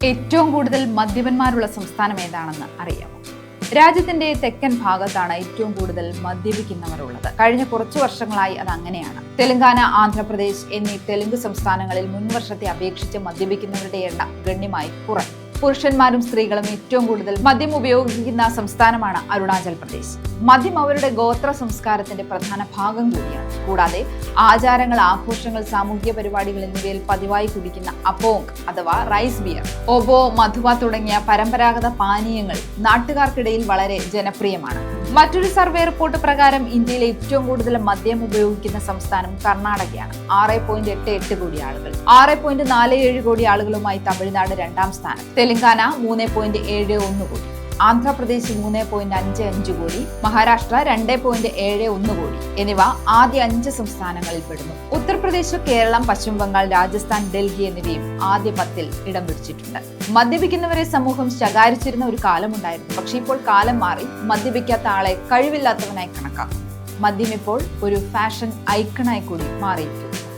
ഏറ്റവും കൂടുതൽ മദ്യപന്മാരുള്ള സംസ്ഥാനം ഏതാണെന്ന് അറിയാമോ? രാജ്യത്തിന്റെ തെക്കൻ ഭാഗത്താണ് ഏറ്റവും കൂടുതൽ മദ്യപിക്കുന്നവർ ഉള്ളത്. കഴിഞ്ഞ കുറച്ചു വർഷങ്ങളായി അത് അങ്ങനെയാണ്. തെലങ്കാന, ആന്ധ്രാപ്രദേശ് എന്നീ തെലുങ്ക് സംസ്ഥാനങ്ങളിൽ മുൻവർഷത്തെ അപേക്ഷിച്ച് മദ്യപിക്കുന്നവരുടെ എണ്ണം ഗണ്യമായി കുറഞ്ഞു. പുരുഷന്മാരും സ്ത്രീകളും ഏറ്റവും കൂടുതൽ മദ്യം ഉപയോഗിക്കുന്ന സംസ്ഥാനമാണ് അരുണാചൽ പ്രദേശ്. മദ്യം അവരുടെ ഗോത്ര സംസ്കാരത്തിന്റെ പ്രധാന ഭാഗം കൂടിയാണ്. കൂടാതെ ആചാരങ്ങൾ, ആഘോഷങ്ങൾ, സാമൂഹിക പരിപാടികൾ എന്നിവയിൽ പതിവായി കുടിക്കുന്ന അപോങ് അഥവാ റൈസ് ബിയർ, ഒബോ, മധുവ തുടങ്ങിയ പരമ്പരാഗത പാനീയങ്ങൾ നാട്ടുകാർക്കിടയിൽ വളരെ ജനപ്രിയമാണ്. മറ്റൊരു സർവേ റിപ്പോർട്ട് പ്രകാരം ഇന്ത്യയിലെ ഏറ്റവും കൂടുതൽ മദ്യം ഉപയോഗിക്കുന്ന സംസ്ഥാനം കർണാടകയാണ്. 6.88 കോടി ആളുകൾ. 6.47 കോടി ആളുകളുമായി തമിഴ്നാട് രണ്ടാം സ്ഥാനം. തെലങ്കാന 3.71 കോടി. ആന്ധ്രാപ്രദേശ് 3.55 കോടി. മഹാരാഷ്ട്ര 2.71 കോടി എന്നിവ ആദ്യ 5 സംസ്ഥാനങ്ങളിൽ പെടുന്നു. ഉത്തർപ്രദേശ്, കേരളം, പശ്ചിമ ബംഗാൾ, രാജസ്ഥാൻ, ഡൽഹി എന്നിവയും ആദ്യ 10-ൽ ഇടം പിടിച്ചിട്ടുണ്ട്. മദ്യപിക്കുന്നവരെ സമൂഹം ശകാരിച്ചിരുന്ന ഒരു കാലമുണ്ടായിരുന്നു. പക്ഷെ ഇപ്പോൾ കാലം മാറി. മദ്യപിക്കാത്ത ആളെ കഴിവില്ലാത്തവനായി കണക്കാക്കും. മദ്യം ഇപ്പോൾ ഒരു ഫാഷൻ ഐക്കണായി കൂടി മാറിയിരിക്കുന്നു.